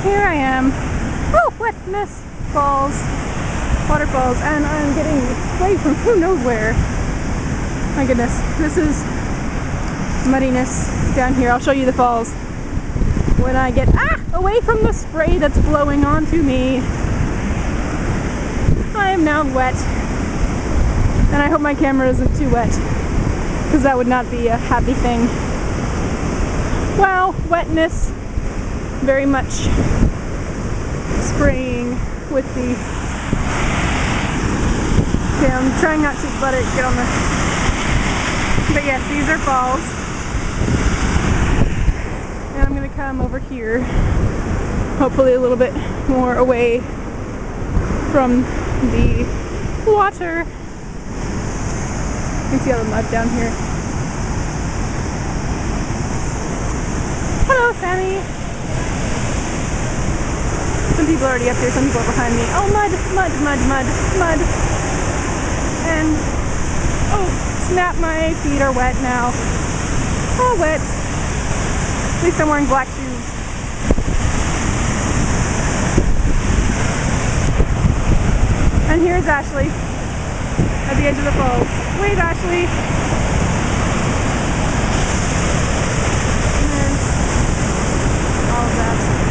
here I am. Oh, wetness falls, waterfalls, and I'm getting spray from who knows where. My goodness, this is muddiness down here. I'll show you the falls when I get away from the spray that's blowing onto me. I am now wet, and I hope my camera isn't too wet, because that would not be a happy thing. Wow, wetness, very much spraying with the... Okay, I'm trying not to let it get on the... But yes, these are falls. And I'm going to come over here, hopefully a little bit more away from the water. You can see all the mud down here. Hello, Sammy! Some people are already up there, some people are behind me. Oh, mud, mud, mud, mud, mud. And, oh, snap, my feet are wet now. Oh, wet. At least I'm wearing black shoes. And here's Ashley at the edge of the falls. Wave, Ashley! And all of that.